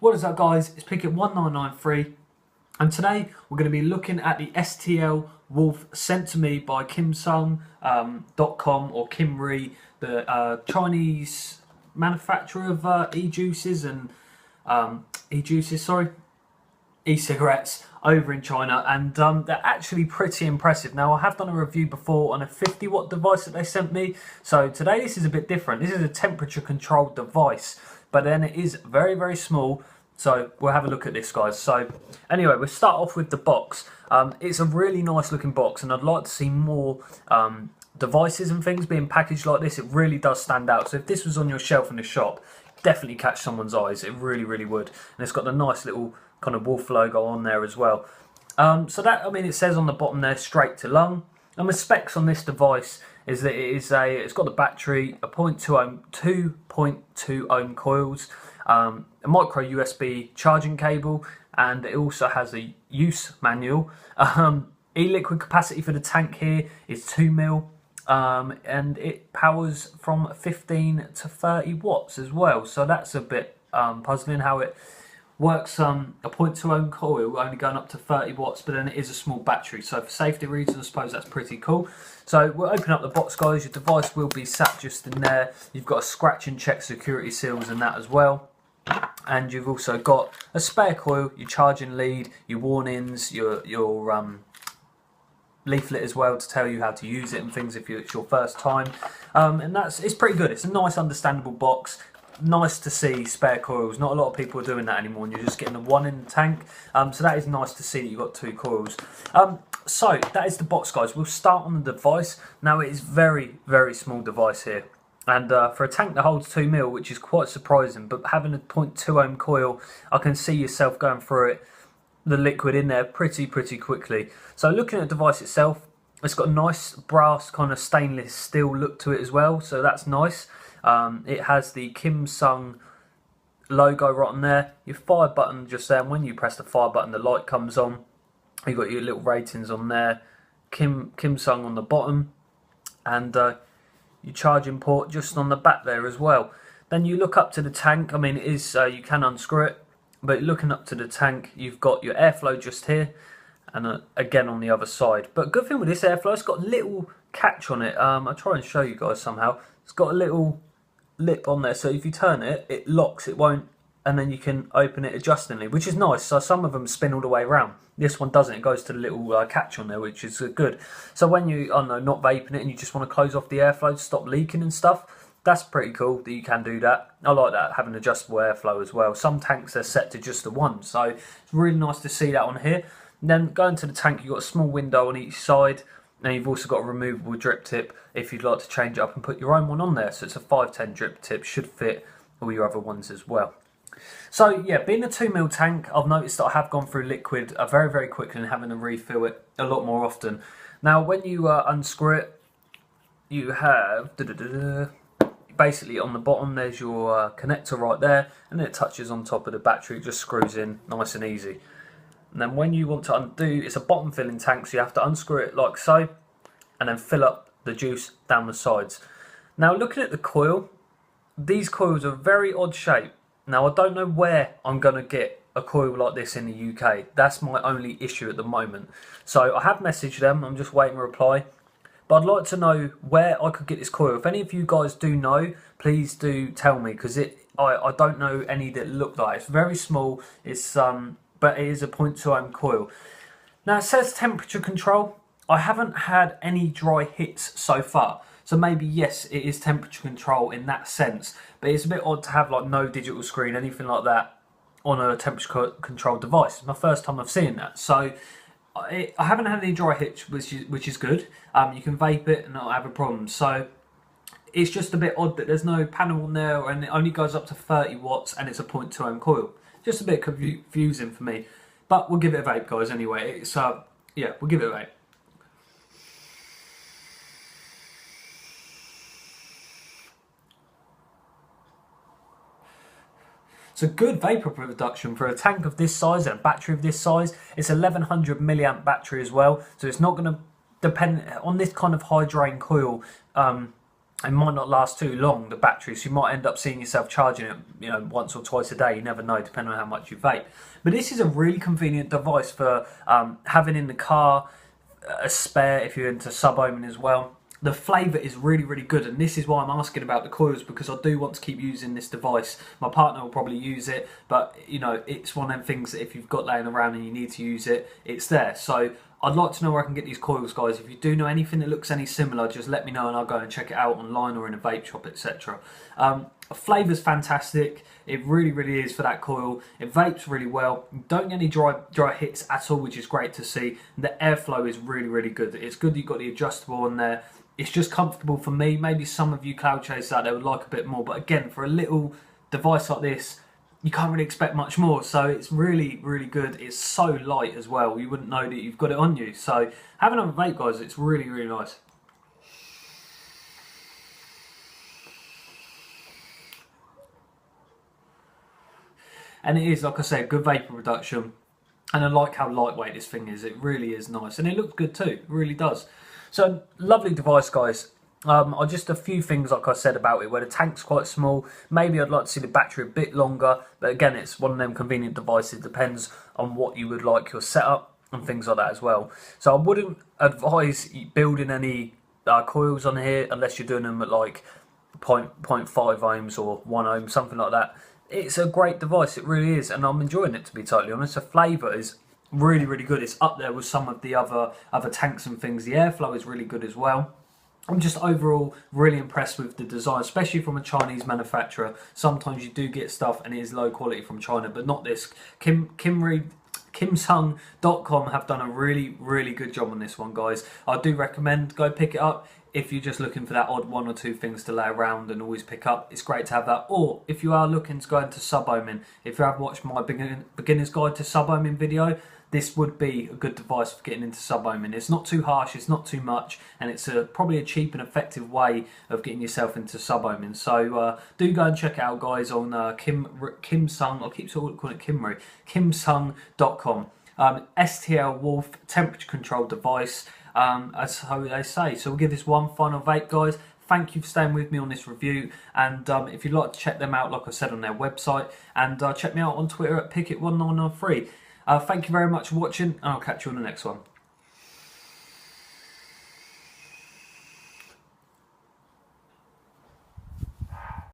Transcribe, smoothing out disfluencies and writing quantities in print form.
What is up, guys? It's Picket 1993, and today we're going to be looking at the STL Wolf sent to me by Kimsun .com or Kimri, the Chinese manufacturer of e-juices and e-cigarettes over in China, and they're actually pretty impressive. Now, I have done a review before on a 50-watt device that they sent me, so today this is a bit different. This is a temperature controlled device, but then it is very, very small. So we'll have a look at this, guys. So anyway, we'll start off with the box. It's a really nice looking box, and I'd like to see more devices and things being packaged like this. It really does stand out. So if this was on your shelf in the shop, definitely catch someone's eyes. It really, really would. And it's got the nice little kind of wolf logo on there as well. So that, I mean, it says on the bottom there, straight to lung. And the specs on this device is that it's got the battery, a 2.2 ohm coils, a micro USB charging cable, and it also has a use manual. E-liquid capacity for the tank here is 2 mil, and it powers from 15 to 30 watts as well. So that's a bit puzzling how it works. A 0.2 ohm coil only going up to 30 watts, but then it is a small battery, so for safety reasons I suppose that's pretty cool. So we'll open up the box, guys. Your device will be sat just in there. You've got a scratch and check security seals and that as well, and you've also got a spare coil, your charging lead, your warnings, your leaflet as well to tell you how to use it and things if it's your first time, and it's pretty good. It's a nice understandable box. Nice to see spare coils. Not a lot of people are doing that anymore, and you're just getting the one in the tank. So that is nice to see that you've got 2 coils. So that is the box, guys. We'll start on the device. Now, it is very, very small device here, and for a tank that holds 2 mil, which is quite surprising, but having a 0.2 ohm coil, I can see yourself going through it, the liquid in there pretty quickly. So looking at the device itself, it's got a nice brass kind of stainless steel look to it as well, so that's nice. It has the Kimsun logo right on there, your fire button just there, and when you press the fire button the light comes on. You've got your little ratings on there, Kimsun on the bottom, and your charging port just on the back there as well. Then you look up to the tank. I mean, it is you can unscrew it, but looking up to the tank, you've got your airflow just here, and again on the other side. But good thing with this airflow, it's got a little catch on it. I'll try and show you guys somehow. It's got a little lip on there, so if you turn it, it locks, it won't, and then you can open it adjustingly, which is nice. So some of them spin all the way around. This one doesn't. It goes to the little catch on there, which is good. So when you, I don't know, not vaping it and you just want to close off the airflow to stop leaking and stuff, that's pretty cool that you can do that. I like that, having adjustable airflow as well. Some tanks are set to just the one, so it's really nice to see that on here. And then going to the tank, you've got a small window on each side. Now you've also got a removable drip tip if you'd like to change it up and put your own one on there. So it's a 510 drip tip, should fit all your other ones as well. So yeah, being a 2 mil tank, I've noticed that I have gone through liquid very quickly and having to refill it a lot more often. Now when you unscrew it, you have basically on the bottom there's your connector right there, and it touches on top of the battery. It just screws in nice and easy. And then when you want to undo, it's a bottom filling tank, so you have to unscrew it like so, and then fill up the juice down the sides. Now looking at the coil, these coils are very odd shape. Now I don't know where I'm going to get a coil like this in the UK. That's my only issue at the moment. So I have messaged them, I'm just waiting a reply. But I'd like to know where I could get this coil. If any of you guys do know, please do tell me, because I don't know any that look like it. It's very small. It's but it is a 0.2 ohm coil. Now it says temperature control. I haven't had any dry hits so far, so maybe yes, it is temperature control in that sense, but it's a bit odd to have like no digital screen, anything like that on a temperature controlled device. It's my first time I've seen that, so I haven't had any dry hits, which is good. You can vape it and not have a problem. So it's just a bit odd that there's no panel on there, and it only goes up to 30 watts and it's a 0.2 ohm coil. Just a bit confusing for me, but we'll give it a vape, guys. Anyway, it's yeah, we'll give it a vape. It's a good vapor production for a tank of this size and a battery of this size. It's 1100 milliamp battery as well, so it's not going to depend on this kind of high drain coil. it might not last too long, the battery, so you might end up seeing yourself charging it, you know, once or twice a day. You never know, depending on how much you vape. But this is a really convenient device for having in the car, a spare if you're into sub-ohming as well. The flavour is really, really good, and this is why I'm asking about the coils, because I do want to keep using this device. My partner will probably use it, but you know, it's one of them things that if you've got laying around and you need to use it, it's there. So I'd like to know where I can get these coils, guys. If you do know anything that looks any similar, just let me know and I'll go and check it out online or in a vape shop, etc. Flavour's fantastic. It really, really is for that coil. It vapes really well. You don't get any dry hits at all, which is great to see. The airflow is really, really good. It's good that you've got the adjustable on there. It's just comfortable for me. Maybe some of you cloud chasers out there would like a bit more, but again, for a little device like this, you can't really expect much more. So it's really, really good. It's so light as well. You wouldn't know that you've got it on you. So have another vape, guys. It's really, really nice. And it is, like I said, good vapor reduction. And I like how lightweight this thing is. It really is nice. And it looks good too. It really does. So, lovely device, guys. Just a few things, like I said, about it, where the tank's quite small. Maybe I'd like to see the battery a bit longer. But again, it's one of them convenient devices. Depends on what you would like your setup and things like that as well. So I wouldn't advise building any coils on here unless you're doing them at like 0.5 ohms or 1 ohm, something like that. It's a great device, it really is, and I'm enjoying it, to be totally honest. The flavour is really, really good. It's up there with some of the other tanks and things. The airflow is really good as well. I'm just overall really impressed with the design, especially from a Chinese manufacturer. Sometimes you do get stuff and it is low quality from China, but not this. Kimsun.com have done a really, really good job on this one, guys. I do recommend go pick it up. If you're just looking for that odd 1 or 2 things to lay around and always pick up, it's great to have that. Or if you are looking to go into sub-ohming, if you have watched my beginner's guide to sub-ohming video, this would be a good device for getting into sub-ohming. It's not too harsh, it's not too much, and it's probably a cheap and effective way of getting yourself into sub-ohming. So do go and check it out, guys, on Kimsun, I keep calling it Kimry, Kimsun.com. STL Wolf temperature control device, as how they say. So we'll give this one final vape, guys. Thank you for staying with me on this review, and if you'd like to check them out, like I said, on their website, and check me out on Twitter at Pickett1993. Thank you very much for watching, and I'll catch you on the next one.